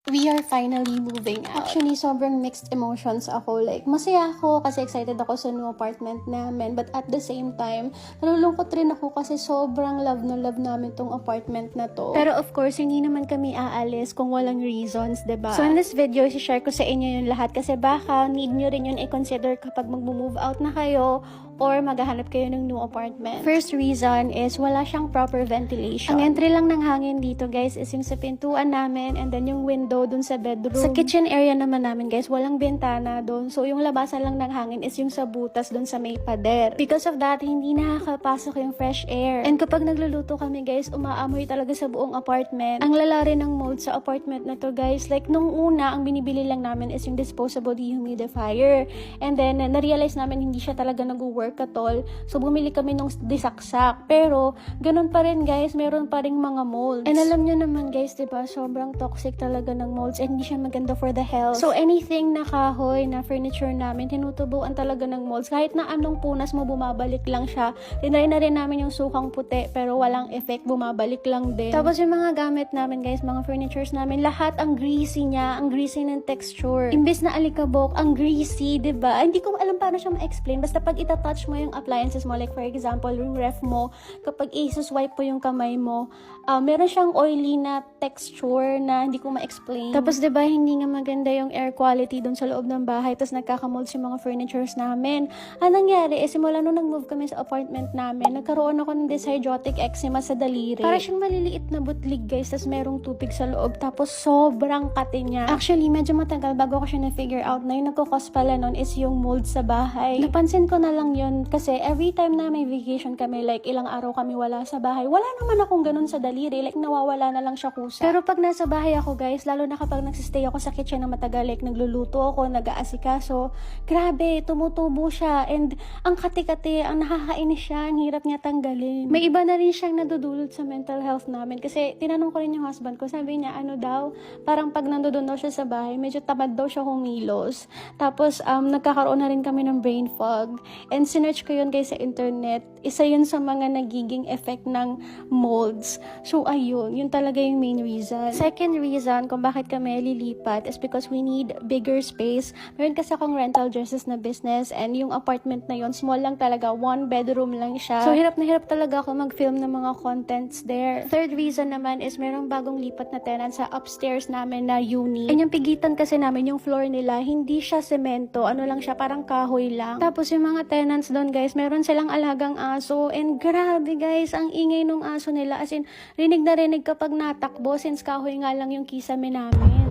We are finally moving out. Actually, sobrang mixed emotions ako. Like, masaya ako kasi excited ako sa new apartment namin. But at the same time, nalulungkot rin ako kasi sobrang love na love namin tong apartment na to. Pero of course, hindi naman kami aalis kung walang reasons, diba? So in this video, share ko sa inyo yung lahat kasi baka need nyo rin yun i-consider kapag mag-move out na kayo or maghahanap kayo ng new apartment. First reason is wala siyang proper ventilation. Ang entry lang ng hangin dito, guys, is yung sa pintuan namin and then yung window dun sa bedroom. Sa kitchen area naman namin, guys, walang bintana dun. So yung labasan lang ng hangin is yung sa butas dun sa may pader. Because of that, hindi nakakapasok yung fresh air. And kapag nagluluto kami, guys, umaamoy talaga sa buong apartment. Ang lala rin ng mold sa apartment na to, guys. Like, nung una, ang binibili lang namin is yung disposable dehumidifier. And then, na-realize namin hindi siya talaga nag-work at all. So, bumili kami nung disaksak. Pero, ganun pa rin, guys. Meron pa rin mga molds. And alam nyo naman, guys, diba, sobrang toxic talaga ng molds and hindi siya maganda for the health. So, anything na kahoy, na furniture namin, tinutubuan talaga ng molds. Kahit na anong punas mo, bumabalik lang siya. Tinry na rin namin yung sukang puti, pero walang effect, bumabalik lang din. Tapos, yung mga gamit namin, guys, mga furnitures namin, lahat ang greasy niya, ang greasy ng texture. Imbes na alikabok, ang greasy, diba? Hindi ko alam paano siya ma-explain. Basta pag itatouch mo yung appliances mo, like for example, yung ref mo, kapag i-swipe po yung kamay mo, meron siyang oily na texture na hindi ko ma-explain. Tapos, diba, hindi nga maganda yung air quality dun sa loob ng bahay, tapos nagkakamolds yung mga furnitures namin. Ang nangyari, simula nung nag-move kami sa apartment namin, nagkaroon ako ng dyshydrotic eczema sa daliri. Para siyang maliliit na butlig, guys, tapos merong tubig sa loob, tapos sobrang kati niya. Actually, medyo matagal bago ko siya na-figure out na yung nagkakos pala nun is yung mold sa bahay. Napansin ko na lang yun kasi every time na may vacation kami, like ilang araw kami wala sa bahay, wala naman akong ganun sa daliri, like nawawala na lang siya kusa. Pero pag nasa bahay ako, guys, lalo na kapag nagsistay ako sa kitchen ng matagal, like nagluluto ako, nag-aasikaso, grabe, tumutubo siya and ang kati-kati, ang nakakainis siya, ang hirap niya tanggalin. May iba na rin siyang nadudulot sa mental health namin kasi tinanong ko rin yung husband ko, sabi niya, ano daw, parang pag nandoon daw siya sa bahay, medyo tamad daw siya kumilos. Tapos, nagkakaroon na rin kami ng brain fog. And sinearch ko yun, guys, sa internet. Isa yun sa mga nagiging effect ng molds. So, ayun. Yun talaga yung main reason. Second reason kung bakit kami lilipat is because we need bigger space. Meron kasi akong rental dresses na business and yung apartment na yun, small lang talaga. One bedroom lang siya. So, hirap na hirap talaga ako mag-film ng mga contents there. Third reason naman is merong bagong lipat na tenant sa upstairs namin na unit. And yung pigitan kasi namin, yung floor nila, hindi siya semento. Ano lang siya, parang kahoy lang. Tapos yung mga tenants doon, guys, meron silang alagang aso. And grabe, guys, ang ingay nung aso nila. As in, rinig na rinig kapag natakbo since kahoy nga lang yung kisame namin.